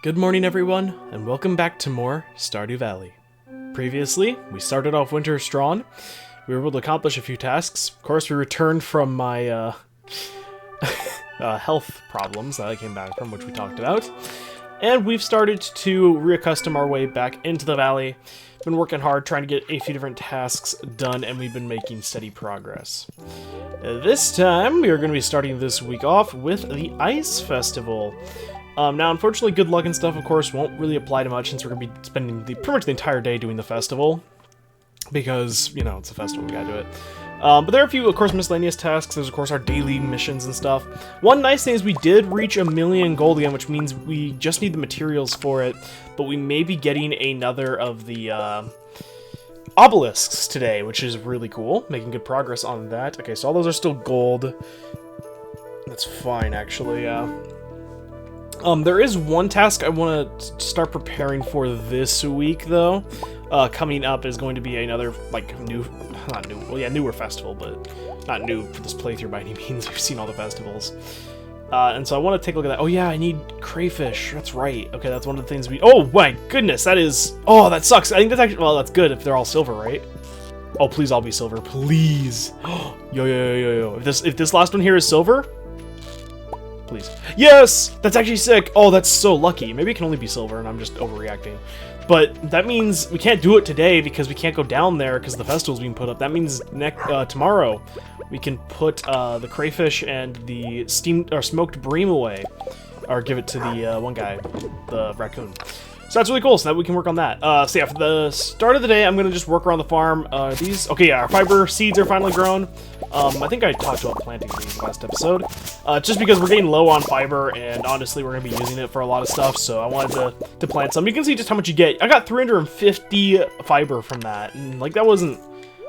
Good morning everyone, and welcome back to more Stardew Valley. Previously, we started off winter strong. We were able to accomplish a few tasks. Of course, we returned from my health problems that I came back from, which we talked about. And we've started to reaccustom our way back into the valley. Been working hard trying to get a few different tasks done, and we've been making steady progress. This time, we are going to be starting this week off with the Ice Festival. Now, unfortunately, good luck and stuff, of course, won't really apply to much since we're going to be spending pretty much the entire day doing the festival. Because, you know, it's a festival, we gotta do it. But there are a few, of course, miscellaneous tasks. There's, of course, our daily missions and stuff. One nice thing is we did reach 1,000,000 gold again, which means we just need the materials for it. But we may be getting another of the obelisks today, which is really cool. Making good progress on that. Okay, so all those are still gold. That's fine, actually, there is one task I want to start preparing for this week, though. Coming up is going to be another, like, newer festival, but not new for this playthrough by any means. We've seen all the festivals. And so I want to take a look at that. Oh, yeah, I need crayfish. That's right. Okay, that's one of the things we... Oh, my goodness, that is... Oh, that sucks. I think that's actually... Well, that's good if they're all silver, right? Oh, please all be silver. Please. Yo. If this last one here is silver... Please. Yes! That's actually sick! Oh, that's so lucky. Maybe it can only be silver and I'm just overreacting. But that means we can't do it today because we can't go down there because the festival's being put up. That means tomorrow we can put the crayfish and the steamed or smoked bream away. Or give it to the one guy, the raccoon. So that's really cool, so that we can work on that. So yeah, for the start of the day, I'm going to just work around the farm. Okay, yeah, our fiber seeds are finally grown. I think I talked about planting these last episode. Just because we're getting low on fiber, and honestly, we're going to be using it for a lot of stuff, so I wanted to plant some. You can see just how much you get. I got 350 fiber from that, and, like, that wasn't,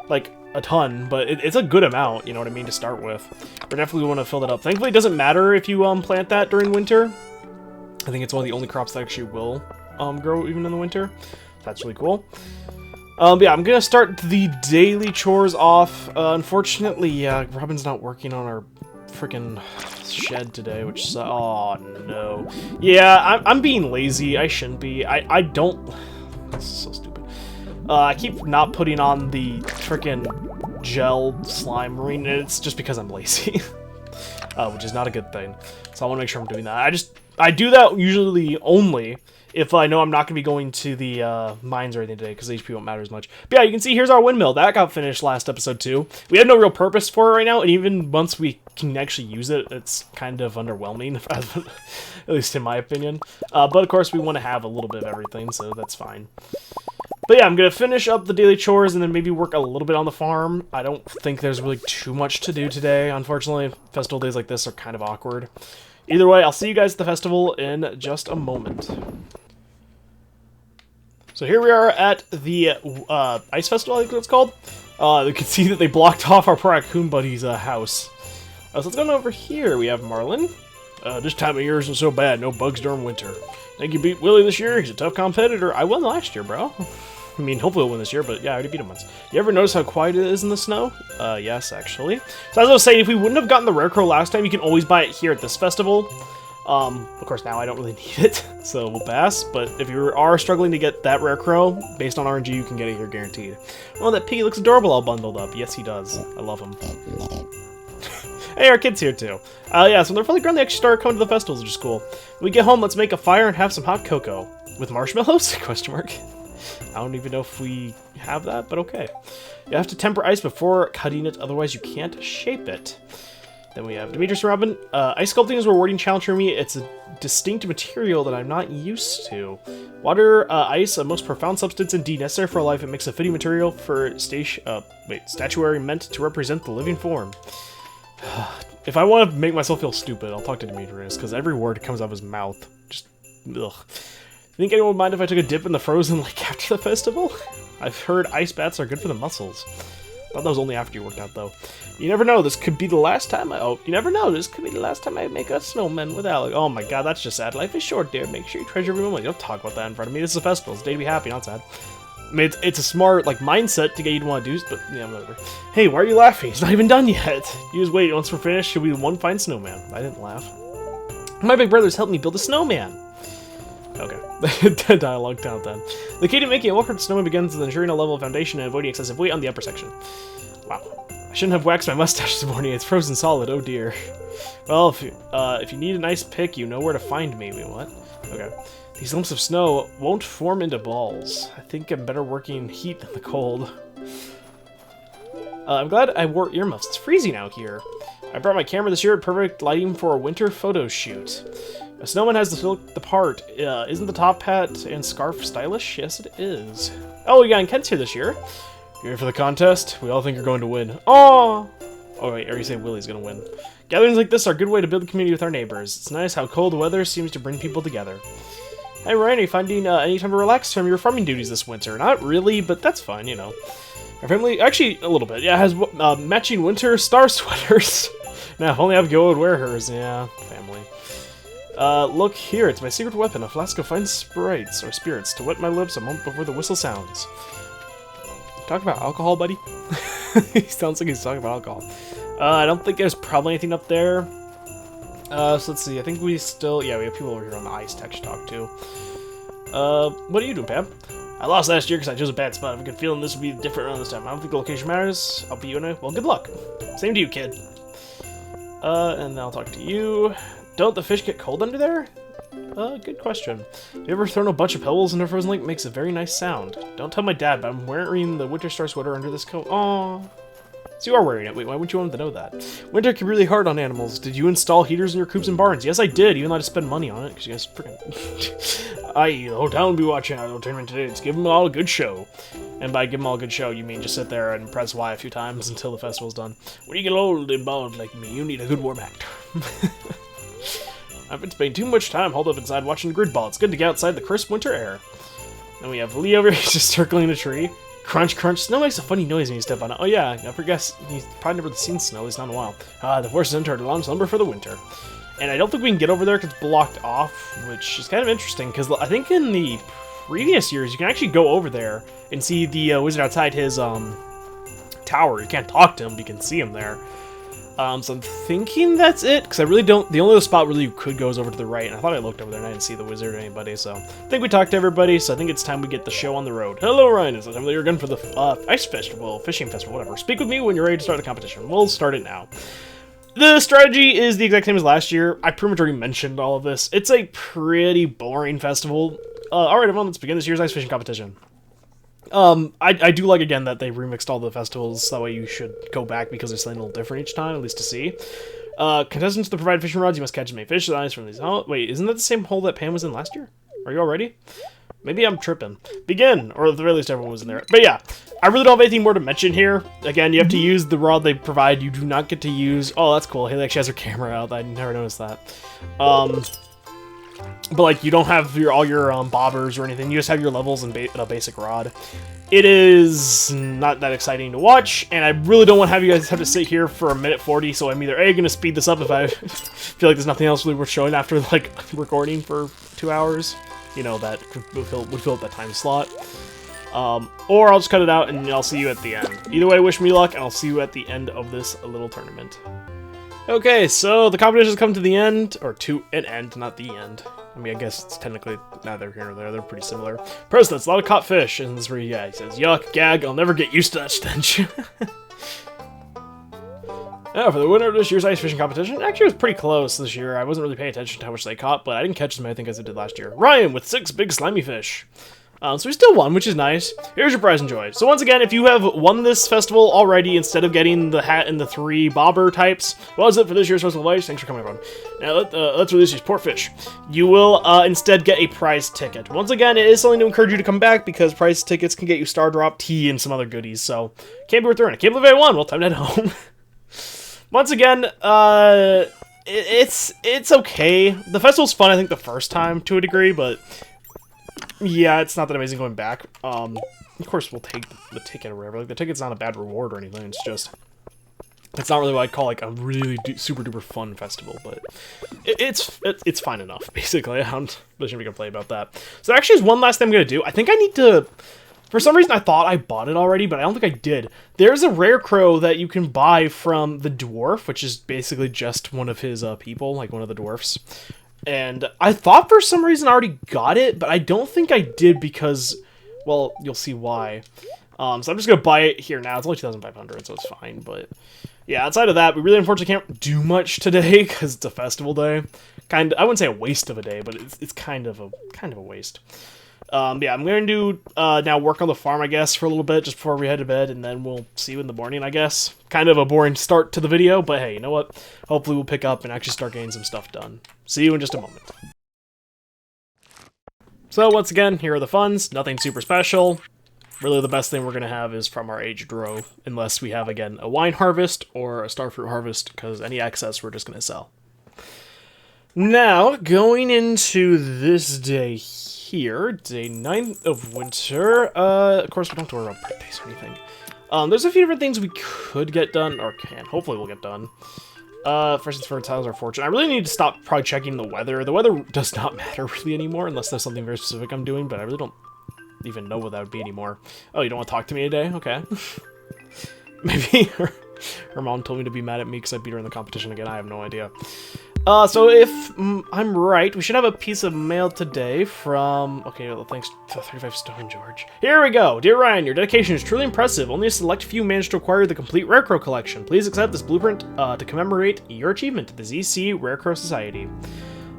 like, a ton, but it's a good amount, you know what I mean, to start with. We definitely want to fill that up. Thankfully, it doesn't matter if you plant that during winter. I think it's one of the only crops that actually will grow even in the winter. That's really cool. But yeah, I'm gonna start the daily chores off. Unfortunately, yeah, Robin's not working on our freaking shed today, which oh no. Yeah, I'm being lazy. I shouldn't be. I don't. This is so stupid. I keep not putting on the freaking gel slime marine, and it's just because I'm lazy, which is not a good thing. So I want to make sure I'm doing that. I do that usually only if I know I'm not going to be going to the mines or anything today, because HP won't matter as much. But yeah, you can see here's our windmill. That got finished last episode too. We have no real purpose for it right now, and even once we can actually use it, it's kind of underwhelming, at least in my opinion. But of course, we want to have a little bit of everything, so that's fine. But yeah, I'm going to finish up the daily chores and then maybe work a little bit on the farm. I don't think there's really too much to do today, unfortunately. Festival days like this are kind of awkward. Either way, I'll see you guys at the festival in just a moment. So here we are at the Ice Festival, I think it's called. You can see that they blocked off our raccoon buddy's house. So let's go over here. We have Marlin. This time of year isn't so bad. No bugs during winter. Think you beat Willie this year? He's a tough competitor. I won last year, bro. I mean, hopefully we'll win this year, but yeah, I already beat him once. You ever notice how quiet it is in the snow? Yes, actually. So as I was saying, if we wouldn't have gotten the Rare Crow last time, you can always buy it here at this festival. Of course, now I don't really need it, so we'll pass. But if you are struggling to get that Rare Crow, based on RNG, you can get it here guaranteed. Oh, that piggy looks adorable all bundled up. Yes, he does. I love him. Hey, our kid's here too. Yeah, so they're fully grown. They actually started coming to the festivals, which is cool. When we get home, let's make a fire and have some hot cocoa. With marshmallows? Question mark. I don't even know if we have that, but okay. You have to temper ice before cutting it, otherwise you can't shape it. Then we have Demetrius and Robin. Ice sculpting is a rewarding challenge for me. It's a distinct material that I'm not used to. Water, ice, a most profound substance indeed necessary for life. It makes a fitting material for statuary meant to represent the living form. If I want to make myself feel stupid, I'll talk to Demetrius, because every word comes out of his mouth. Just, ugh. Think anyone would mind if I took a dip in the frozen lake after the festival? I've heard ice baths are good for the muscles. Thought that was only after you worked out, though. You never know, this could be the last time you never know, this could be the last time I make a snowman with Alec. Oh my god, that's just sad. Life is short, dear. Make sure you treasure every moment. You don't talk about that in front of me. This is a festival. It's a day to be happy, not sad. I mean, it's a smart, like, mindset to get you to want to do, but, yeah, whatever. Hey, why are you laughing? It's not even done yet. You just wait. Once we're finished, she'll be one fine snowman. I didn't laugh. My big brother's helped me build a snowman. Okay. Dialogue down then. The key to making a well-covered snowman begins with ensuring a level of foundation and avoiding excessive weight on the upper section. Wow. I shouldn't have waxed my mustache this morning. It's frozen solid. Oh dear. Well, if you need a nice pick, you know where to find me. Wait, what? Okay. These lumps of snow won't form into balls. I think I'm better working heat than the cold. I'm glad I wore earmuffs. It's freezing out here. I brought my camera this year at perfect lighting for a winter photo shoot. A snowman has to look the part. Isn't the top hat and scarf stylish? Yes, it is. Oh, yeah, and Kent's here this year. You ready for the contest? We all think you're going to win. Oh! Oh, wait, or you say Willie's gonna win. Gatherings like this are a good way to build a community with our neighbors. It's nice how cold weather seems to bring people together. Hey, Ryan, are you finding any time to relax from your farming duties this winter? Not really, but that's fine, you know. Our family, actually, a little bit, yeah, has matching winter star sweaters. Now, if only Abigail would wear hers. Yeah, family. Look here, it's my secret weapon, a flask of fine sprites, or spirits, to wet my lips a moment before the whistle sounds. Talk about alcohol, buddy? He sounds like he's talking about alcohol. I don't think there's probably anything up there. So let's see, I think we still... Yeah, we have people over here on the ice text talk, too. What are you doing, Pam? I lost last year because I chose a bad spot. I have a good feeling this will be different around this time. I don't think the location matters. I'll be you and I. Well, good luck. Same to you, kid. And then I'll talk to you. Don't the fish get cold under there? Good question. Have you ever thrown a bunch of pebbles into a frozen lake? It makes a very nice sound. Don't tell my dad, but I'm wearing the winter star sweater under this coat. Aww. So you are wearing it. Wait, why wouldn't you want him to know that? Winter can be really hard on animals. Did you install heaters in your coops and barns? Yes, I did, even though I had to spend money on it, because you guys freaking... the whole town will be watching our little tournament today. Let's give them all a good show. And by give them all a good show, you mean just sit there and press Y a few times until the festival's done. When you get old and bald like me, you need a good warm act. I've been spending too much time holed up inside watching the grid ball. It's good to get outside the crisp winter air. Then we have Lee over here just circling a tree. Crunch, crunch. Snow makes a funny noise when you step on it. Oh yeah, I forget. He's probably never seen snow, at least not in a while. The forces entered a long slumber for the winter. And I don't think we can get over there because it's blocked off, which is kind of interesting, because I think in the previous years, you can actually go over there and see the wizard outside his tower. You can't talk to him, but you can see him there. So I'm thinking that's it, because I really don't... The only other spot really you could go is over to the right, and I thought I looked over there and I didn't see the wizard or anybody, so... I think we talked to everybody, so I think it's time we get the show on the road. Hello, Ryan. It's the time that you're going for the ice festival, fishing festival, whatever. Speak with me when you're ready to start the competition. We'll start it now. The strategy is the exact same as last year. I pretty much already mentioned all of this. It's a pretty boring festival. Alright, everyone, let's begin this year's ice fishing competition. I do like, again, that they remixed all the festivals, that way you should go back because they're something a little different each time, at least to see. Contestants to provide fishing rods, you must catch as many fish as ice from these... Oh, wait, isn't that the same hole that Pam was in last year? Are you all ready? Maybe I'm tripping. Begin! Or at the very least everyone was in there. But yeah, I really don't have anything more to mention here. Again, you have to use the rod they provide, you do not get to use... Oh, that's cool, Haley actually has her camera out, I never noticed that. But, like, you don't have all your bobbers or anything. You just have your levels and a basic rod. It is not that exciting to watch, and I really don't want to have you guys have to sit here for a minute 40, so I'm either A, going to speed this up if I feel like there's nothing else really worth showing after, like, recording for 2 hours. You know, that would fill up that time slot. Or I'll just cut it out, and I'll see you at the end. Either way, wish me luck, and I'll see you at the end of this little tournament. Okay, so the competition's come to the end, or to an end, not the end. I mean, I guess it's technically neither here nor there, they're pretty similar. President's a lot of caught fish, and this is where, yeah, he says, yuck, gag, I'll never get used to that stench. Now, for the winner of this year's ice fishing competition, actually it was pretty close this year. I wasn't really paying attention to how much they caught, but I didn't catch as many, I think, as I did last year. Ryan with 6 big slimy fish. So we still won, which is nice. Here's your prize and joy. So once again, if you have won this festival already, instead of getting the hat and the 3 bobber types, well, that's it for this year's Festival of Ice. Thanks for coming, everyone. Now, let's release these poor fish. You will instead get a prize ticket. Once again, it is something to encourage you to come back, because prize tickets can get you Star Drop, tea, and some other goodies, so can't be worth throwing. I can't believe I won. Well, time to head home. Once again, it's okay. The festival's fun, I think, the first time, to a degree, but... yeah, it's not that amazing going back. Of course, we'll take the ticket or whatever. Like, the ticket's not a bad reward or anything. It's just... it's not really what I'd call, like, a really super-duper fun festival, but... it's fine enough, basically. I'm just gonna be complain about that. So, actually, there's one last thing I'm gonna do. I think I need to... for some reason, I thought I bought it already, but I don't think I did. There's a rare crow that you can buy from the dwarf, which is basically just one of his people, like one of the dwarfs. And I thought for some reason I already got it, but I don't think I did because, well, you'll see why. So I'm just going to buy it here now. It's only 2,500, so it's fine. But yeah, outside of that, we really unfortunately can't do much today because it's a festival day. I wouldn't say a waste of a day, but it's kind of a waste. Yeah, I'm going to now work on the farm, I guess, for a little bit just before we head to bed, and then we'll see you in the morning, I guess. Kind of a boring start to the video, but hey, you know what? Hopefully we'll pick up and actually start getting some stuff done. See you in just a moment. So once again, here are the funds. Nothing super special. Really the best thing we're going to have is from our aged row, unless we have, again, a wine harvest or a starfruit harvest, because any excess we're just going to sell. Now, going into this day here, day 9 of winter, of course we don't have to worry about birthdays or anything. There's a few different things we could get done, or can, hopefully we'll get done. For instance, fertilize our fortune. I really need to stop probably checking the weather. The weather does not matter really anymore, unless there's something very specific I'm doing, but I really don't even know what that would be anymore. Oh, you don't want to talk to me today? Okay. Maybe her mom told me to be mad at me because I beat her in the competition again. I have no idea. So if I'm right, we should have a piece of mail today from... Okay, well, thanks to 35 Stone George. Here we go! Dear Ryan, your dedication is truly impressive. Only a select few managed to acquire the complete Rarecrow collection. Please accept this blueprint to commemorate your achievement to the ZC Rarecrow Society.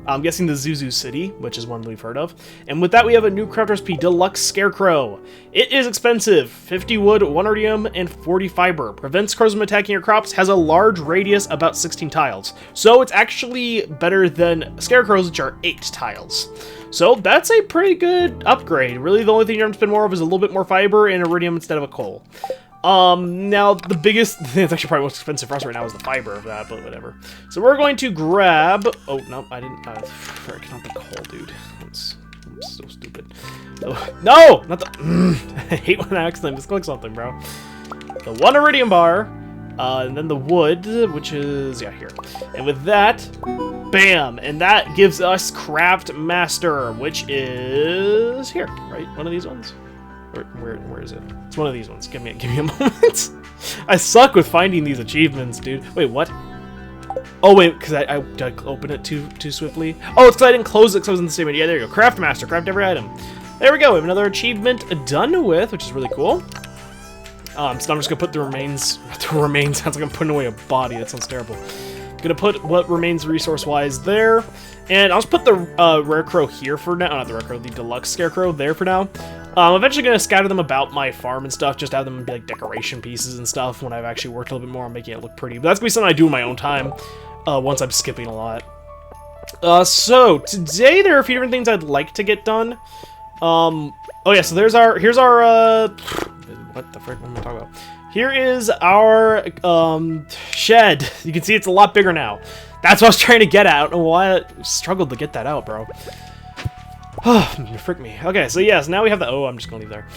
I'm guessing the Zuzu City, which is one we've heard of. And with that, we have a new craft recipe, Deluxe Scarecrow. It is expensive. 50 wood, 1 iridium, and 40 fiber. Prevents crows from attacking your crops, has a large radius, about 16 tiles. So it's actually better than Scarecrows, which are 8 tiles. So that's a pretty good upgrade. Really, the only thing you're going to spend more of is a little bit more fiber and iridium instead of a coal. Now, the biggest thing that's actually probably most expensive for us right now is the fiber of that, but whatever. So we're going to grab... Oh, no, I didn't... Frick, not the coal, dude. I'm so stupid. Oh, no! Not the... I hate when I accidentally misclick something, bro. The 1 iridium bar, and then the wood, which is... Yeah, here. And with that, bam! And that gives us Craft Master, which is... Here, right? One of these ones? Where is it? It's one of these ones. Give me a moment. I suck with finding these achievements, dude. Wait, what? Oh, wait, because I did I open it too swiftly? Oh, it's because I didn't close it because I was in the statement. Yeah, there you go. Craft Master. Craft every item. There we go. We have another achievement done with, which is really cool. So I'm just going to put the remains... The remains sounds like I'm putting away a body. That sounds terrible. Gonna put what remains resource-wise there. And I'll just put the Rarecrow here for now. Not the Rarecrow, the Deluxe Scarecrow there for now. I'm eventually going to scatter them about my farm and stuff, just have them be like decoration pieces and stuff when I've actually worked a little bit more on making it look pretty. But that's going to be something I do in my own time, once I'm skipping a lot. So, today there are a few different things I'd like to get done. Oh yeah, so here's our, what the frick, what am I talking about? Here is our, shed. You can see it's a lot bigger now. That's what I was trying to get at. I don't know why I struggled to get that out, bro. Frick me. Okay, so yes, now we have the... Oh, I'm just gonna leave there.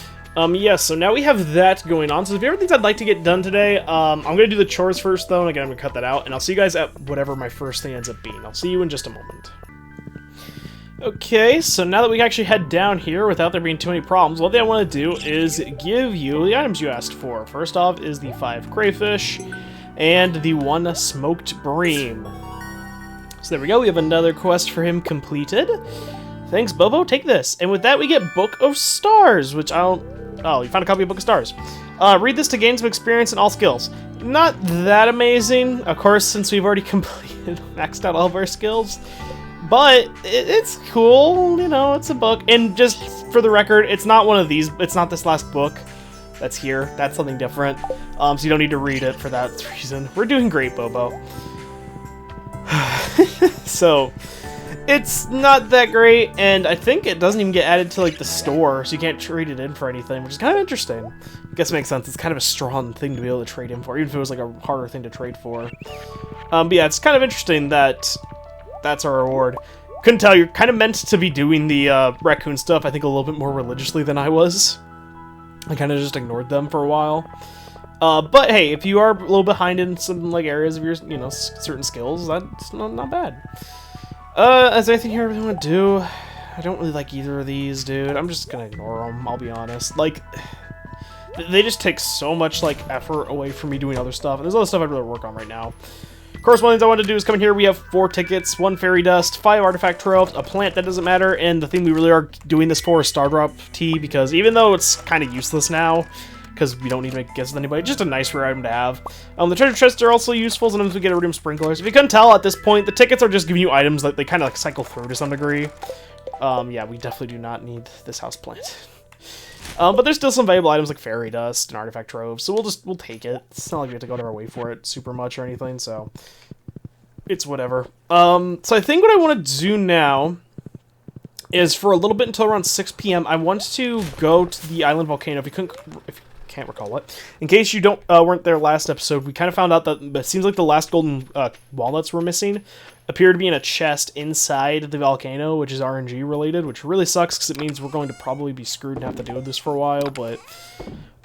Yes, so now we have that going on. So if you have things I'd like to get done today, I'm gonna do the chores first, though, and again, I'm gonna cut that out, and I'll see you guys at whatever my first thing ends up being. I'll see you in just a moment. Okay, so now that we can actually head down here without there being too many problems, one thing I want to do is give you the items you asked for. First off is the 5 crayfish, and the 1 smoked bream. So there we go, we have another quest for him completed. Thanks, Bobo. Take this. And with that, we get Book of Stars, which I'll... Oh, you found a copy of Book of Stars. Read this to gain some experience in all skills. Not that amazing, of course, since we've already completed, maxed out all of our skills. But it's cool, you know, it's a book. And just for the record, it's not one of these. It's not this last book that's here. That's something different. So you don't need to read it for that reason. We're doing great, Bobo. So... It's not that great, and I think it doesn't even get added to, like, the store, so you can't trade it in for anything, which is kind of interesting. I guess it makes sense. It's kind of a strong thing to be able to trade in for, even if it was, like, a harder thing to trade for. But yeah, it's kind of interesting that that's our reward. Couldn't tell, you're kind of meant to be doing the raccoon stuff, I think, a little bit more religiously than I was. I kind of just ignored them for a while. But hey, if you are a little behind in some, like, areas of your, you know, certain skills, that's not bad. Is there anything here I really want to do? I don't really like either of these, dude. I'm just gonna ignore them, I'll be honest. Like, they just take so much, like, effort away from me doing other stuff. And there's other stuff I'd really work on right now. course, one of the things I wanted to do is come in here. We have 4 tickets, 1 fairy dust, 5 artifact tropes, a plant that doesn't matter, and the thing we really are doing this for is star drop tea, because even though it's kind of useless now, because we don't need to make guesses with anybody, just a nice rare item to have. The treasure chests are also useful, sometimes we get iridium sprinklers. If you couldn't tell, at this point, the tickets are just giving you items that they kind of like cycle through to some degree. Yeah, we definitely do not need this house plant. But there's still some valuable items like fairy dust and artifact troves, so we'll take it. It's not like we have to go out of our way for it super much or anything, so it's whatever. So I think what I want to do now is for a little bit until around 6 p.m. I want to go to the island volcano. If you can't recall it, in case you weren't there last episode, we kind of found out that it seems like the last golden walnuts we're missing appear to be in a chest inside the volcano, which is RNG related, which really sucks because it means we're going to probably be screwed and have to deal with this for a while, but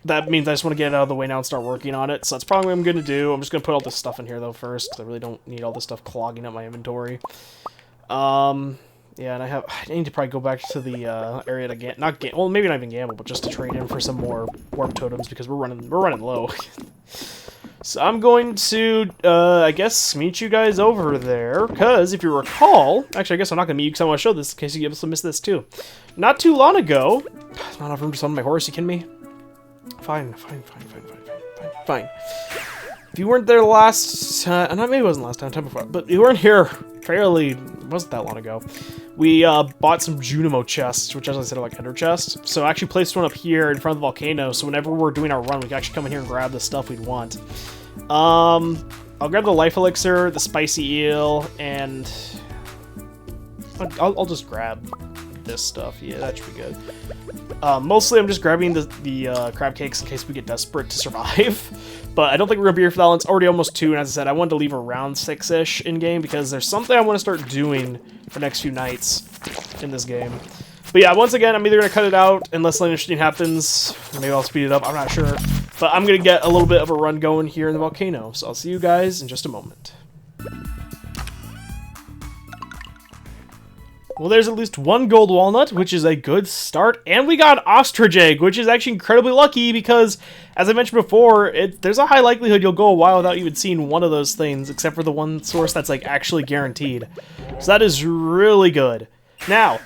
that means I just want to get it out of the way now and start working on it, so that's probably what I'm going to do. I'm just going to put all this stuff in here, though, first, because I really don't need all this stuff clogging up my inventory. Yeah, and I need to probably go back to the area to well, maybe not even gamble, but just to trade in for some more warp totems, because we're running low. So I'm going to, I guess, meet you guys over there, because if you recall, actually, I guess I'm not going to meet you because I want to show this in case you also missed this too. Not too long ago, not enough room to summon my horse, you kidding me? Fine. If you weren't there last time, maybe it wasn't last time, time before, but you weren't here it wasn't that long ago. We bought some Junimo chests, which, as I said, are like ender chests. So I actually placed one up here in front of the volcano, so whenever we're doing our run, we can actually come in here and grab the stuff we'd want. I'll grab the life elixir, the spicy eel, and I'll just grab this stuff. Yeah, that should be good. Mostly I'm just grabbing the crab cakes in case we get desperate to survive. But I don't think we're going to be here for that long. It's already almost 2, and as I said, I wanted to leave around 6-ish in-game because there's something I want to start doing for the next few nights in this game. But yeah, once again, I'm either going to cut it out unless something interesting happens. Maybe I'll speed it up, I'm not sure. But I'm going to get a little bit of a run going here in the volcano. So I'll see you guys in just a moment. Well, there's at least 1 gold walnut, which is a good start, and we got an ostrich egg, which is actually incredibly lucky because, as I mentioned before, there's a high likelihood you'll go a while without even seeing one of those things, except for the one source that's like actually guaranteed. So that is really good. Now,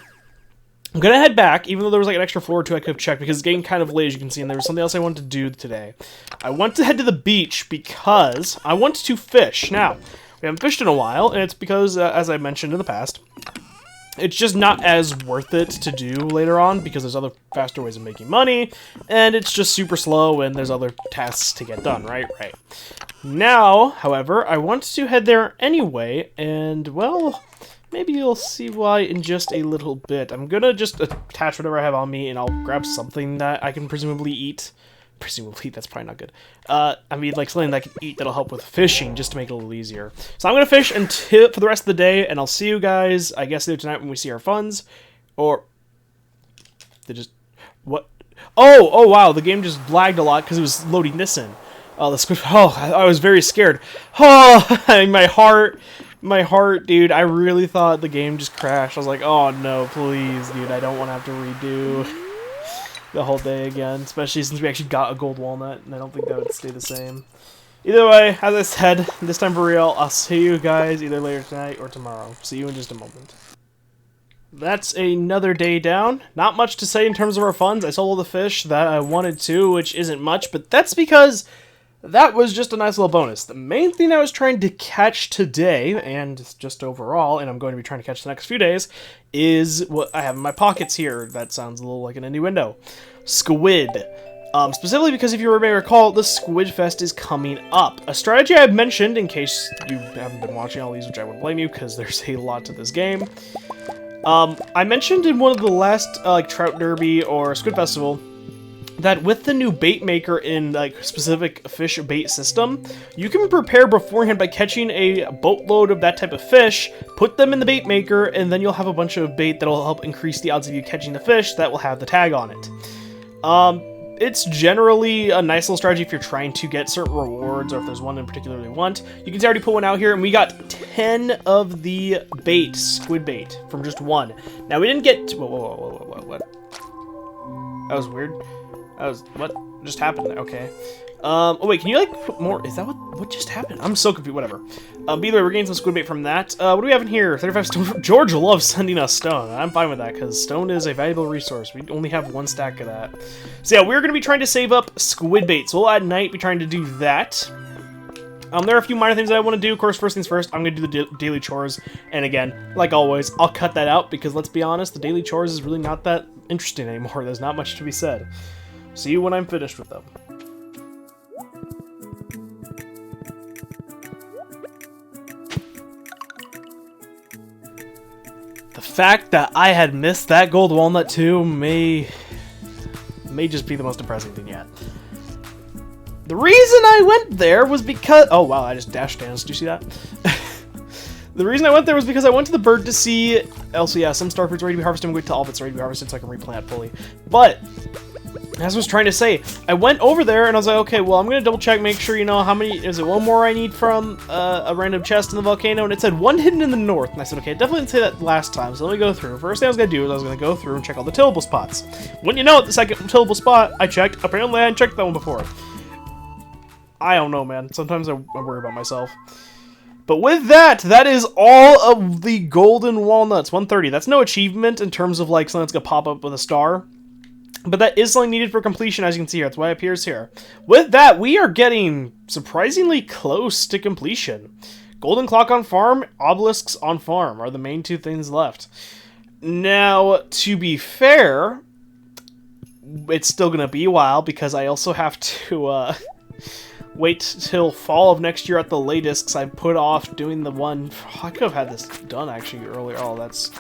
I'm gonna head back, even though there was like an extra floor or 2 I could have checked, because it's getting kind of late, as you can see, and there was something else I wanted to do today. I want to head to the beach because I want to fish. Now, we haven't fished in a while, and it's because, as I mentioned in the past, it's just not as worth it to do later on because there's other faster ways of making money, and it's just super slow, and there's other tasks to get done, right? Right. Now, however, I want to head there anyway, and, well, maybe you'll see why in just a little bit. I'm gonna just attach whatever I have on me, and I'll grab something that I can presumably eat. Presumably, that's probably not good. I mean, like something that I can eat that'll help with fishing, just to make it a little easier. So I'm gonna fish for the rest of the day, and I'll see you guys, I guess, either tonight when we see our funds, or what? Oh, wow, the game just lagged a lot because it was loading this in. The squid. Oh, I was very scared. Oh, my heart, dude. I really thought the game just crashed. I was like, oh no, please, dude. I don't want to have to redo the whole day again, especially since we actually got a gold walnut, and I don't think that would stay the same. Either way, as I said, this time for real, I'll see you guys either later tonight or tomorrow. See you in just a moment. That's another day down. Not much to say in terms of our funds. I sold all the fish that I wanted to, which isn't much, but that's because that was just a nice little bonus. The main thing I was trying to catch today, and just overall, and I'm going to be trying to catch the next few days, is what I have in my pockets here. That sounds a little like an innuendo. Squid. Specifically because if you may recall, the Squid Fest is coming up. A strategy I've mentioned, in case you haven't been watching all these, which I wouldn't blame you, because there's a lot to this game. I mentioned in one of the last, Trout Derby or Squid Festival, that with the new bait maker in like specific fish bait system, you can prepare beforehand by catching a boatload of that type of fish, put them in the bait maker, and then you'll have a bunch of bait that'll help increase the odds of you catching the fish that will have the tag on it. It's generally a nice little strategy if you're trying to get certain rewards, or if there's one in particular you want. You can see I already put one out here, and we got 10 of the bait, squid bait, from just one. Now we didn't get whoa, what? That was weird. What just happened there? Okay. Oh wait, can you like put more? Is that what just happened? I'm so confused. Whatever. By the way, we're getting some squid bait from that. What do we have in here? 35 stone. George loves sending us stone. I'm fine with that because stone is a valuable resource. We only have 1 stack of that. So yeah, we're gonna be trying to save up squid bait. So we'll at night be trying to do that. There are a few minor things that I want to do. Of course, first things first, I'm going to do the daily chores. And again, like always, I'll cut that out because let's be honest, the daily chores is really not that interesting anymore. There's not much to be said. See you when I'm finished with them. The fact that I had missed that gold walnut too may just be the most depressing thing yet. The reason I went there was because... Oh, wow, I just dash danced. Do you see that? The reason I went there was because I went to the bird to see... Also, yeah, some star fruits ready to be harvested. I'm going to wait till all of it's ready to be harvested so I can replant fully. But, as I was trying to say, I went over there and I was like, okay, well, I'm going to double check, make sure, you know, how many... Is it 1 more I need from a random chest in the volcano? And it said 1 hidden in the north. And I said, okay, I definitely didn't say that last time, so let me go through. First thing I was going to do is I was going to go through and check all the tillable spots. When you know it, the second tillable spot I checked, apparently I hadn't checked that one before. I don't know, man. Sometimes I worry about myself. But with that, that is all of the golden walnuts. 130. That's no achievement in terms of, like, something that's going to pop up with a star. But that is something needed for completion, as you can see here. That's why it appears here. With that, we are getting surprisingly close to completion. Golden clock on farm, obelisks on farm are the main 2 things left. Now, to be fair, it's still going to be a while because I also have to, wait till fall of next year at the latest, because I put off doing the one... I could have had this done, actually, earlier. Oh, that's...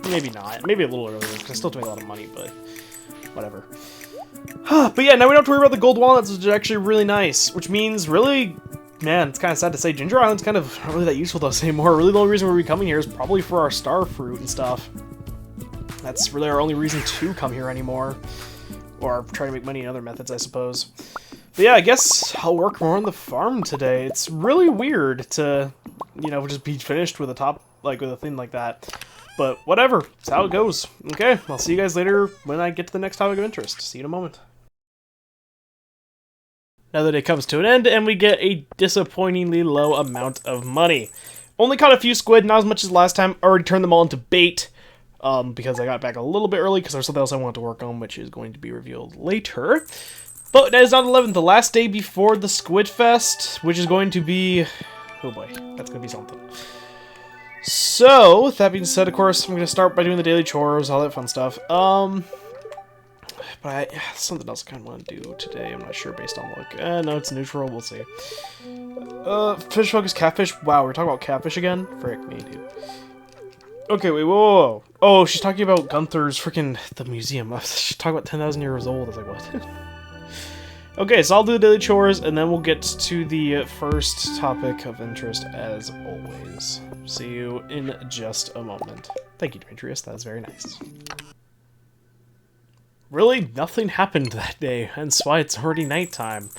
Maybe not. Maybe a little earlier, because I still have to make a lot of money, but... Whatever. But yeah, now we don't have to worry about the gold walnuts, which is actually really nice. Which means, really... Man, it's kind of sad to say, Ginger Island's kind of not really that useful to us anymore. Really, the only reason we're coming here is probably for our star fruit and stuff. That's really our only reason to come here anymore. Or try to make money in other methods, I suppose. But yeah, I guess I'll work more on the farm today. It's really weird to, you know, just be finished with with a thing like that. But whatever, it's how it goes. Okay, I'll see you guys later when I get to the next topic of interest. See you in a moment. Now the day comes to an end, and we get a disappointingly low amount of money. Only caught a few squid, not as much as last time. Already turned them all into bait, because I got back a little bit early, because there's something else I wanted to work on, which is going to be revealed later. But that is on the 11th, the last day before the Squid Fest, which is going to be... Oh boy, that's going to be something. So, with that being said, of course, I'm going to start by doing the daily chores, all that fun stuff. But something else I kind of want to do today. I'm not sure based on luck. No, it's neutral. We'll see. Fish focus catfish. Wow, we're talking about catfish again? Frick me, dude. Okay, wait, whoa. Oh, she's talking about Gunther's freaking the museum. She's talking about 10,000 years old. I was like, what? Okay, so I'll do the daily chores, and then we'll get to the first topic of interest, as always. See you in just a moment. Thank you, Demetrius. That was very nice. Really, nothing happened that day, hence why it's already nighttime.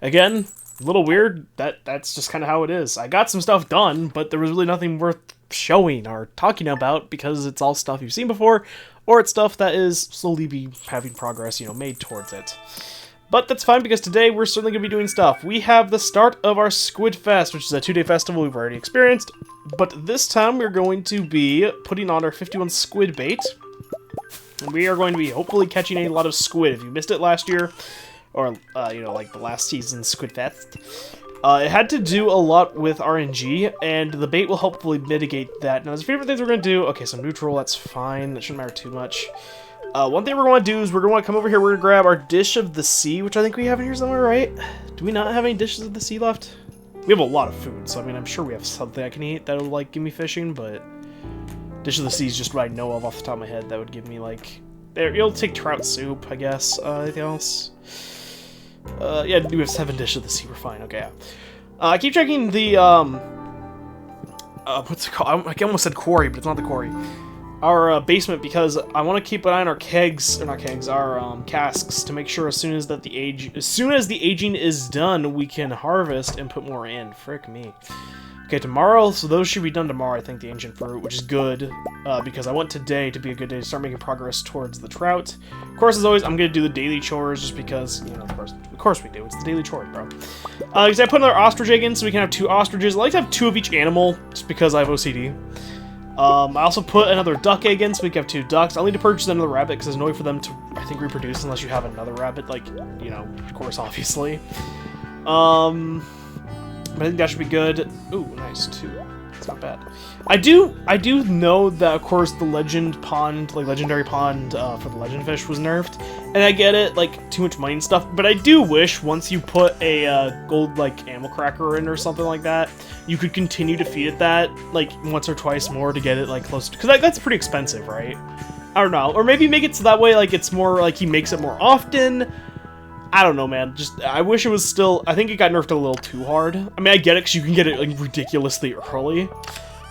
Again, a little weird. That's just kind of how it is. I got some stuff done, but there was really nothing worth showing or talking about because it's all stuff you've seen before, or it's stuff that is slowly having progress, you know, made towards it. But that's fine because today we're certainly going to be doing stuff. We have the start of our Squid Fest, which is a 2-day festival we've already experienced. But this time we're going to be putting on our 51 squid bait. And we are going to be hopefully catching a lot of squid. If you missed it last year, or, you know, like the last season's Squid Fest, it had to do a lot with RNG, and the bait will hopefully mitigate that. Now, there's a few different things we're going to do. Okay, so neutral, that's fine. That shouldn't matter too much. One thing we're going to do is we're going to come over here, we're going to grab our dish of the sea, which I think we have in here somewhere, right? Do we not have any dishes of the sea left? We have a lot of food, so I mean, I'm sure we have something I can eat that'll, like, give me fishing, but dish of the sea is just what I know of off the top of my head that would give me, like, it'll take trout soup, I guess. Anything else? Yeah, we have 7 dishes of the sea, we're fine, okay, yeah. I keep checking the, what's it called? I almost said quarry, but it's not the quarry. Our basement, because I want to keep an eye on our kegs, or not kegs, our casks, to make sure as soon as the aging is done, we can harvest and put more in. Frick me. Okay, tomorrow, so those should be done tomorrow, I think, the ancient fruit, which is good, because I want today to be a good day to start making progress towards the trout. Of course, as always, I'm going to do the daily chores, just because, you know, of course we do. It's the daily chores, bro. Because I put another ostrich egg in, so we can have 2 ostriches. I like to have 2 of each animal, just because I have OCD. I also put another duck egg in, so we can have 2 ducks. I'll need to purchase another rabbit, because there's no way for them to, I think, reproduce unless you have another rabbit, like, you know, of course, obviously. But I think that should be good. Ooh, nice, 2. It's not bad. I do know that, of course, the legend pond, like, legendary pond for the legend fish was nerfed. And I get it, like, too much money and stuff. But I do wish, once you put a gold, like, animal cracker in or something like that, you could continue to feed it that, like, once or twice more to get it, like, close to... Because that's pretty expensive, right? I don't know. Or maybe make it so that way, like, it's more, like, he makes it more often... I don't know, man. Just, I wish it was still... I think it got nerfed a little too hard. I mean, I get it, because you can get it, like, ridiculously early.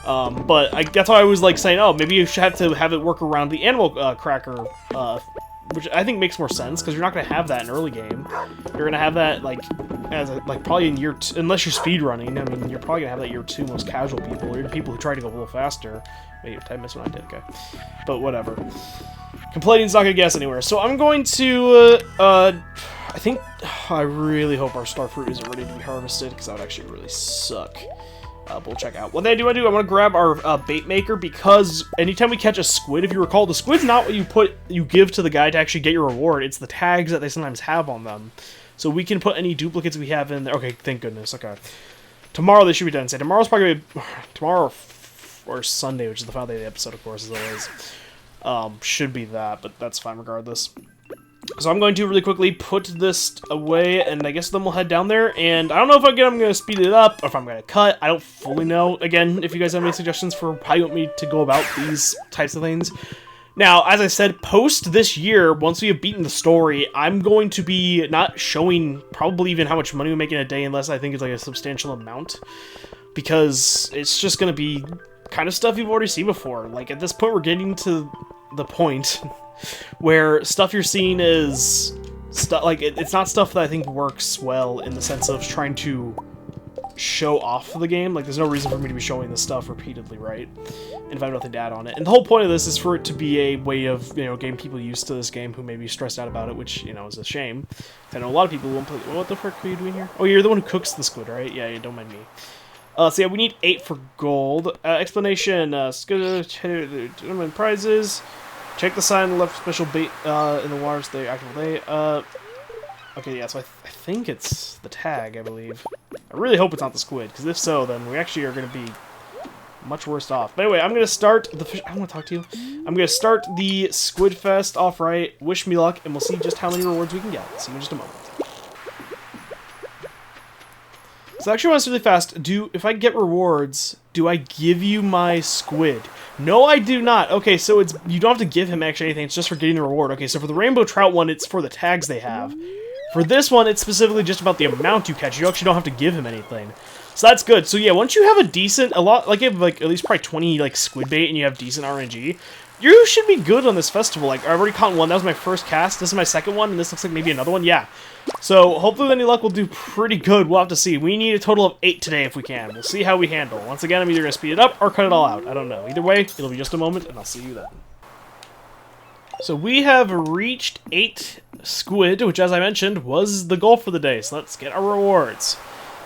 But that's why I was, like, saying, oh, maybe you should have to have it work around the animal cracker, which I think makes more sense, because you're not going to have that in early game. You're going to have that, like, as a, like, probably in year 2, unless you're speedrunning. I mean, you're probably going to have that year 2 most casual people, or people who try to go a little faster. Wait, did I miss what I did? Okay. But whatever. Complaining,'s not going to get us anywhere. So I'm going to, I think, I really hope our star fruit isn't ready to be harvested, because that would actually really suck. But we'll check out. What I want to grab our bait maker, because anytime we catch a squid, if you recall, the squid's not what you give to the guy to actually get your reward. It's the tags that they sometimes have on them. So we can put any duplicates we have in there. Okay, thank goodness. Okay. Tomorrow they should be done. Say tomorrow's probably gonna be, tomorrow or Sunday, which is the final day of the episode, of course, as always. Should be that, but that's fine regardless. So I'm going to really quickly put this away, and I guess then we'll head down there, and I don't know if I'm going to speed it up, or if I'm going to cut. I don't fully know. Again, if you guys have any suggestions for how you want me to go about these types of things. Now, as I said, post this year, once we have beaten the story, I'm going to be not showing probably even how much money we make in a day, unless I think it's like a substantial amount, because it's just going to be kind of stuff you've already seen before. Like, at this point, we're getting to the point where stuff you're seeing is stuff like it's not stuff that I think works well in the sense of trying to show off the game. Like, there's no reason for me to be showing this stuff repeatedly, right? And if I have nothing to add on it. And the whole point of this is for it to be a way of, you know, getting people used to this game who may be stressed out about it, which, you know, is a shame. I know a lot of people won't play. What the frick are you doing here? Oh, you're the one who cooks the squid, right? Yeah, don't mind me. So yeah, we need 8 for gold. Explanation, prizes. Check the sign on the left, special bait in the waters, the actual day. Okay, yeah, so I think it's the tag, I believe. I really hope it's not the squid, because if so, then we actually are going to be much worse off. But anyway, I'm going to start the fish. I want to talk to you. I'm going to start the Squid Fest off right. Wish me luck, and we'll see just how many rewards we can get. See you in just a moment. So actually, I want to really fast. If I get rewards, do I give you my squid? No, I do not. Okay, so you don't have to give him actually anything. It's just for getting the reward. Okay, so for the rainbow trout one, it's for the tags they have. For this one, it's specifically just about the amount you catch. You actually don't have to give him anything. So that's good. So yeah, once you have a decent, like you have like at least probably 20 like squid bait and you have decent RNG, you should be good on this festival. Like, I've already caught one. That was my first cast. This is my second one, and this looks like maybe another one. Yeah. So hopefully with any luck, we'll do pretty good. We'll have to see. We need a total of 8 today if we can. We'll see how we handle. Once again, I'm either going to speed it up or cut it all out. I don't know. Either way, it'll be just a moment, and I'll see you then. So we have reached 8 squid, which, as I mentioned, was the goal for the day. So let's get our rewards.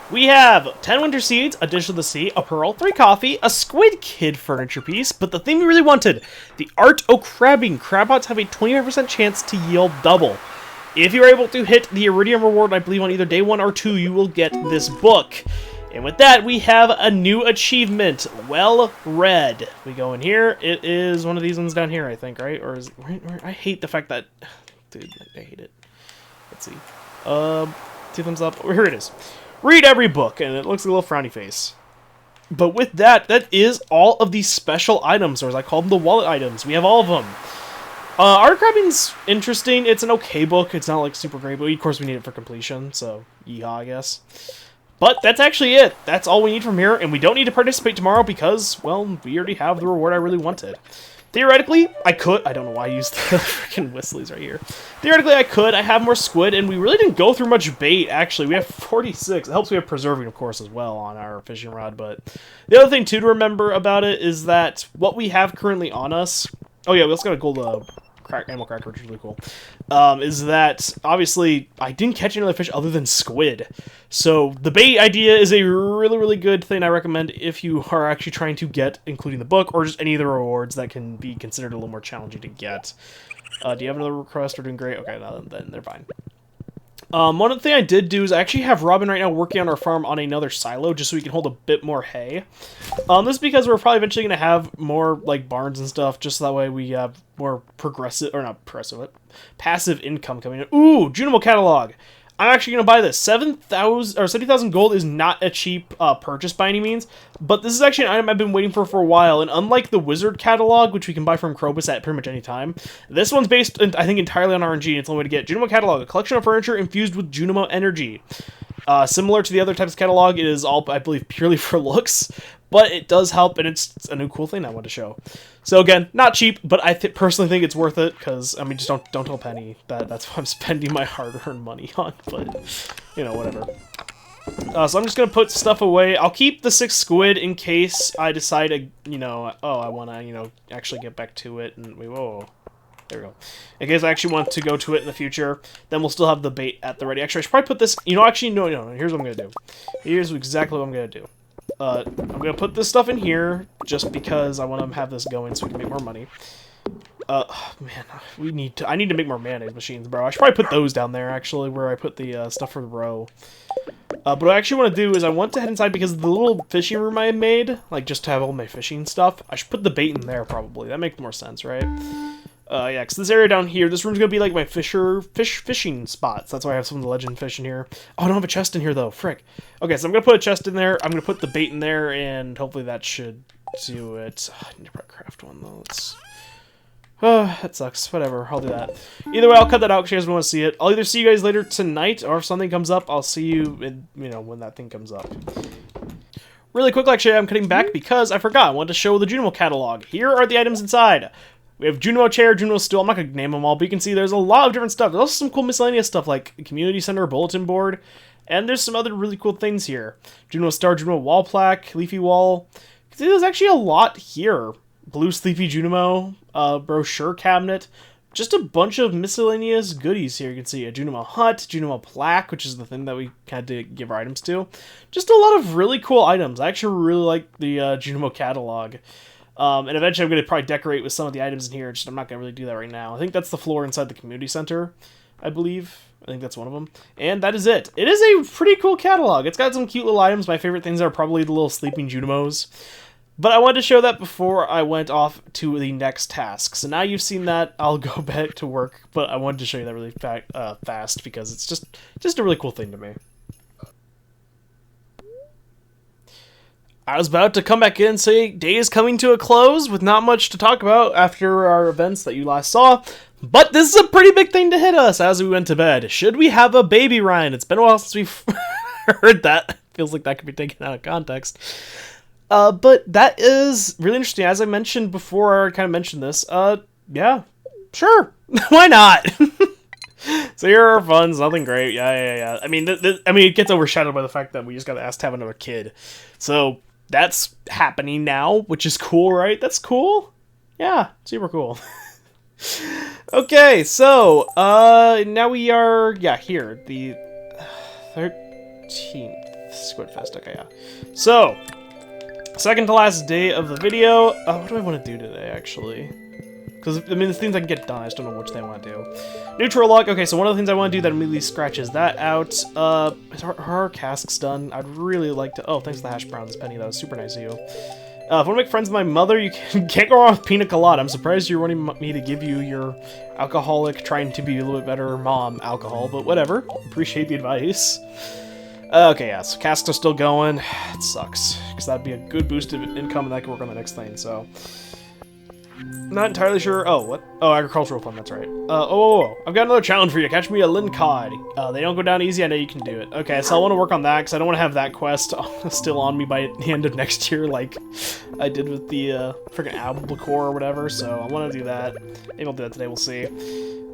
We have 10 winter seeds, a dish of the sea, a pearl, 3 coffee, a squid kid furniture piece, but the thing we really wanted, the art o' crabbing. Crab pots have a 25% chance to yield double. If you're able to hit the iridium reward, I believe on either day 1 or 2, you will get this book. And with that, we have a new achievement, Well Read. We go in here. It is one of these ones down here, I think, right? Or is I hate the fact that, dude, I hate it. Let's see. 2 thumbs up. Here it is. Read every book, and it looks like a little frowny face. But with that, that is all of these special items, or as I call them, the wallet items. We have all of them. Art crabbing's interesting. It's an okay book. It's not, like, super great, but of course we need it for completion, so yeehaw, I guess. But that's actually it. That's all we need from here, and we don't need to participate tomorrow because, well, we already have the reward I really wanted. Theoretically, I could. I don't know why I used the freaking whistlies right here. Theoretically, I could. I have more squid, and we really didn't go through much bait, actually. We have 46. It helps we have preserving, of course, as well on our fishing rod, but the other thing, too, to remember about it is that what we have currently on us... Oh, yeah, we also got a gold animal cracker, which is really cool, is that, obviously, I didn't catch any other fish other than squid. So, the bait idea is a really, really good thing I recommend if you are actually trying to get, including the book, or just any of the rewards that can be considered a little more challenging to get. Do you have another request? We're doing great? Okay, no, then they're fine. One other thing I did do is I actually have Robin right now working on our farm on another silo, just so we can hold a bit more hay. This is because we're probably eventually going to have more, like, barns and stuff, just so that way we have more progressive, or not progressive, passive income coming in. Ooh, Junimo catalog! I'm actually going to buy this. 7,000 or 70,000 gold is not a cheap purchase by any means, but this is actually an item I've been waiting for a while, and unlike the Wizard catalog, which we can buy from Krobus at pretty much any time, this one's based, I think, entirely on RNG, and it's the only way to get Junimo catalog, a collection of furniture infused with Junimo energy. Similar to the other types of catalog, it is all, I believe, purely for looks, but it does help, and it's a new cool thing I want to show. So again, not cheap, but I personally think it's worth it, because, I mean, just don't tell Penny that that's what I'm spending my hard-earned money on, but, you know, whatever. So I'm just going to put stuff away. I'll keep the 6 squid in case I decide, you know, oh, I want to, you know, actually get back to it, and whoa. There we go. In case I actually want to go to it in the future, then we'll still have the bait at the ready. Actually, I should probably put this... You know, actually, no. Here's what I'm going to do. Here's exactly what I'm going to do. I'm going to put this stuff in here, just because I want to have this going so we can make more money. Man, I need to make more mayonnaise machines, bro. I should probably put those down there, actually, where I put the stuff for the row. But what I actually want to do is I want to head inside because the little fishing room I made, like, just to have all my fishing stuff, I should put the bait in there, probably. That makes more sense, right? Yeah, because this area down here, this room's gonna be like my fishing spots. That's why I have some of the legend fish in here. Oh, I don't have a chest in here, though. Frick. Okay, so I'm gonna put a chest in there. I'm gonna put the bait in there, and hopefully that should do it. I need to probably craft one, though. That sucks. Whatever, I'll do that. Either way, I'll cut that out because you guys want to see it. I'll either see you guys later tonight, or if something comes up, I'll see you, you know, when that thing comes up. Really quick, actually, I'm cutting back because I forgot. I wanted to show the Junimo catalog. Here are the items inside. We have Junimo chair, Junimo stool. I'm not going to name them all, but you can see there's a lot of different stuff. There's also some cool miscellaneous stuff like community center, bulletin board, and there's some other really cool things here. Junimo star, Junimo wall plaque, leafy wall. See, there's actually a lot here. Blue sleepy Junimo, brochure cabinet. Just a bunch of miscellaneous goodies here. You can see a Junimo hut, Junimo plaque, which is the thing that we had to give our items to. Just a lot of really cool items. I actually really like the Junimo catalog. And eventually I'm going to probably decorate with some of the items in here, just I'm not going to really do that right now. I think that's the floor inside the community center, I believe. I think that's one of them. And that is it. It is a pretty cool catalog. It's got some cute little items. My favorite things are probably the little sleeping Junimos. But I wanted to show that before I went off to the next task. So now you've seen that, I'll go back to work. But I wanted to show you that really fast because it's just a really cool thing to me. I was about to come back in and say, day is coming to a close with not much to talk about after our events that you last saw. But this is a pretty big thing to hit us as we went to bed. Should we have a baby, Ryan? It's been a while since we've heard that. Feels like that could be taken out of context. But that is really interesting. As I mentioned before, I kind of mentioned this. Yeah, sure. Why not? So here are our funds. Nothing great. Yeah. I mean, it gets overshadowed by the fact that we just got asked to have another kid. So that's happening now, which is cool, right? That's cool. Yeah, super cool. Okay, so now we are here, the 13th Squid Fest. Okay, yeah. So second to last day of the video. What do I want to do today, actually? Because, I mean, the things I can get done, I just don't know which thing I want to do. Neutral lock. Okay, so one of the things I want to do that immediately scratches that out. Are our casks done? I'd really like to... Oh, thanks for the hash browns, Penny. That was super nice of you. If I want to make friends with my mother, you can't go wrong with pina colada. I'm surprised you're wanting me to give you your alcoholic, trying to be a little bit better mom alcohol, but whatever. Appreciate the advice. Okay, yeah, so casks are still going. It sucks, because that'd be a good boost of income, and I can work on the next thing, so... Not entirely sure. Oh, what? Oh, agricultural fund, that's right. I've got another challenge for you. Catch me a Lin cod. They don't go down easy. I know you can do it. Okay, so I want to work on that because I don't want to have that quest still on me by the end of next year like I did with the freaking albacore or whatever. So I want to do that. Maybe I'll do that today. We'll see.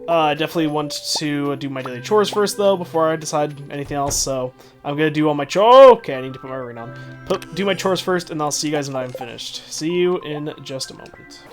I definitely want to do my daily chores first, though, before I decide anything else. So I'm going to do all my chores. Okay, I need to put my ring on. Do my chores first, and I'll see you guys when I'm finished. See you in just a moment.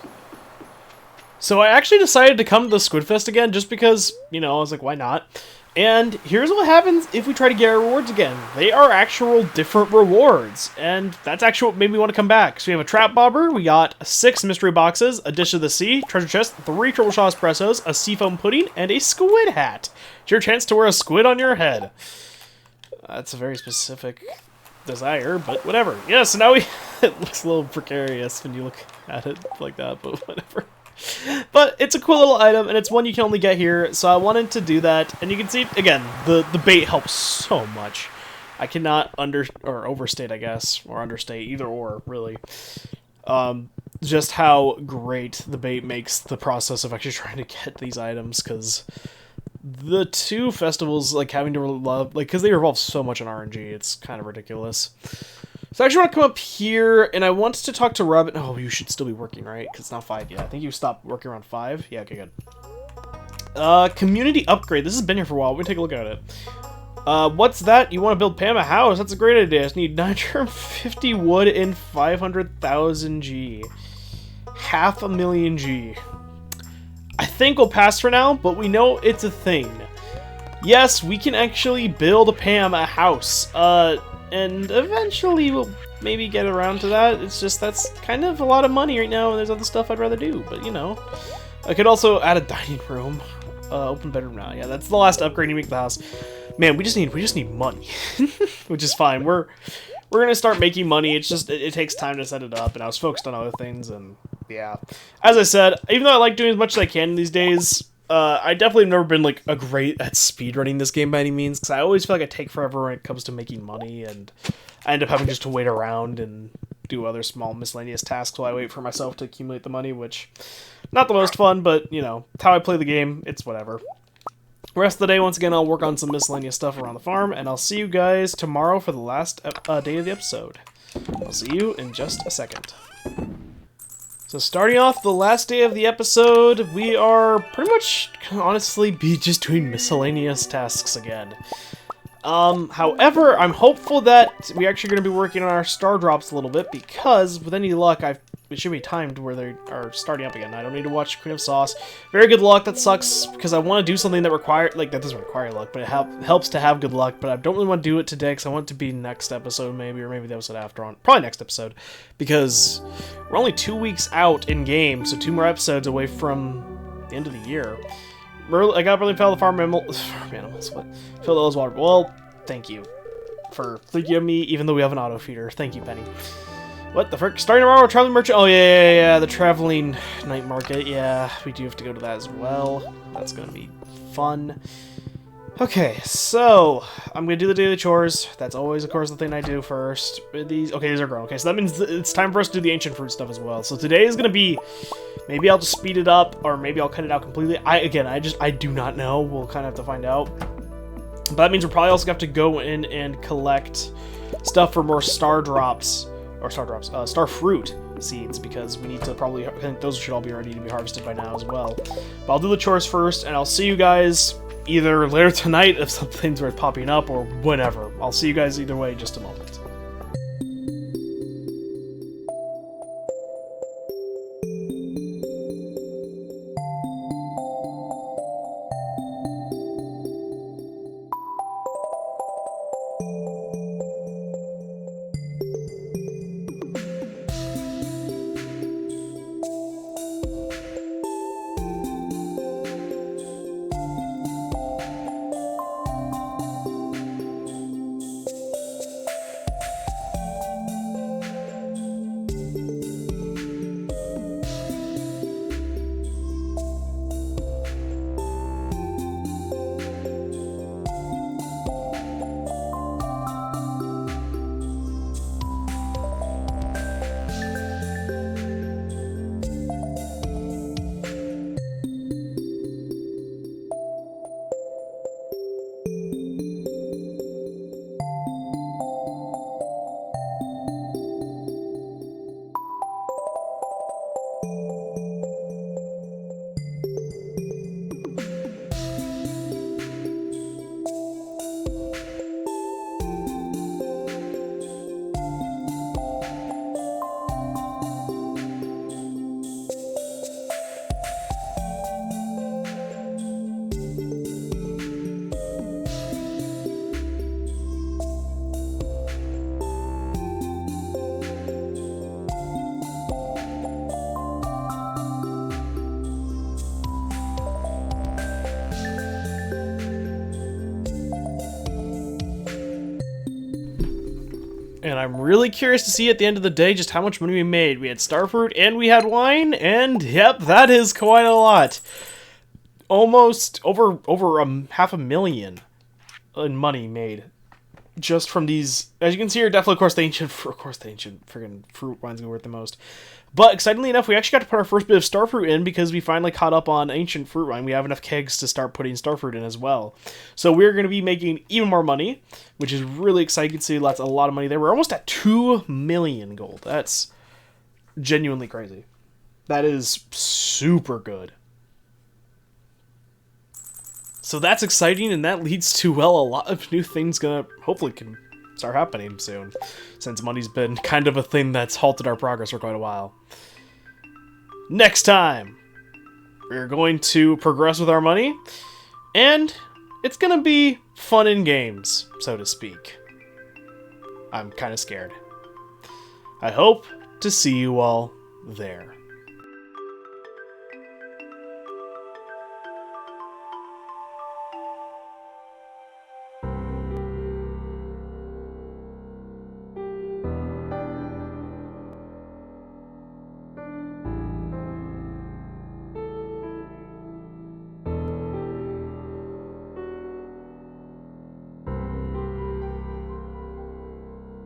So I actually decided to come to the Squid Fest again just because, you know, I was like, why not? And here's what happens if we try to get our rewards again. They are actual different rewards, and that's actually what made me want to come back. So we have a trap bobber, we got 6 mystery boxes, a dish of the sea, treasure chest, 3 triple shot espressos, a seafoam pudding, and a squid hat. It's your chance to wear a squid on your head. That's a very specific desire, but whatever. Yeah, so now it looks a little precarious when you look at it like that, but whatever. But it's a cool little item, and it's one you can only get here, so I wanted to do that. And you can see, again, the bait helps so much. I cannot overstate, I guess, or understate, either or, really. Just how great the bait makes the process of actually trying to get these items, because the 2 festivals, like, having to love, like, because they revolve so much on RNG, it's kind of ridiculous. So I actually want to come up here, and I wanted to talk to Robin. Oh, you should still be working, right? Because it's not 5 yet. I think you stopped working around 5. Yeah, okay, good. Community upgrade. This has been here for a while. Let me take a look at it. What's that? You want to build Pam a house? That's a great idea. I just need 950 wood and 500,000 G. 500,000 G. I think we'll pass for now, but we know it's a thing. Yes, we can actually build Pam a house. And eventually we'll maybe get around to that. It's just that's kind of a lot of money right now, and there's other stuff I'd rather do. But, you know. I could also add a dining room. Open bedroom now. Yeah, that's the last upgrade you make the house. Man, we just need money. Which is fine. We're gonna start making money. It's just it takes time to set it up, and I was focused on other things, and yeah. As I said, even though I like doing as much as I can these days, I definitely have never been, like, a great at speedrunning this game by any means, because I always feel like I take forever when it comes to making money, and I end up having just to wait around and do other small miscellaneous tasks while I wait for myself to accumulate the money, which, not the most fun, but, you know, it's how I play the game, it's whatever. Rest of the day, once again, I'll work on some miscellaneous stuff around the farm, and I'll see you guys tomorrow for the last day of the episode. I'll see you in just a second. So starting off the last day of the episode, we are pretty much, honestly, just doing miscellaneous tasks again. However, I'm hopeful that we're actually going to be working on our star drops a little bit, because with any luck, it should be timed where they are starting up again. I don't need to watch Queen of Sauce. Very good luck. That sucks, because I want to do something that that doesn't require luck, but it helps to have good luck, but I don't really want to do it today, because I want it to be next episode, maybe, or maybe the episode after on. Probably next episode, because we're only 2 weeks out in game, so 2 more episodes away from the end of the year. I got really fell the farm animals. What? Fill those water. Well, thank you for thinking of me, even though we have an auto feeder. Thank you, Penny. What the frick? Starting tomorrow, traveling merchant. Oh yeah, the traveling night market. Yeah, we do have to go to that as well. That's gonna be fun. Okay, so I'm gonna do the daily chores. That's always, of course, the thing I do first. These are grown. Okay, so that means it's time for us to do the ancient fruit stuff as well. So today is gonna be, maybe I'll just speed it up, or maybe I'll cut it out completely. I do not know. We'll kind of have to find out. But that means we'll probably also have to go in and collect stuff for more star fruit seeds, because we need to probably, I think those should all be ready to be harvested by now as well. But I'll do the chores first, and I'll see you guys either later tonight if something's worth popping up, or whenever. I'll see you guys either way in just a moment. And I'm really curious to see at the end of the day just how much money we made. We had starfruit and we had wine, and yep, that is quite a lot. Almost over $500,000 in money made just from these. As you can see here, definitely, of course, the ancient friggin' fruit wine's gonna worth the most. But excitingly enough, we actually got to put our first bit of starfruit in because we finally caught up on ancient fruit wine. We have enough kegs to start putting starfruit in as well. So we're going to be making even more money, which is really exciting. You can see a lot of money there. We're almost at 2 million gold. That's genuinely crazy. That is super good. So that's exciting, and that leads to, well, a lot of new things gonna hopefully can start happening soon, since money's been kind of a thing that's halted our progress for quite a while. Next time, we're going to progress with our money, and it's gonna be fun in games, so to speak. I'm kind of scared. I hope to see you all there.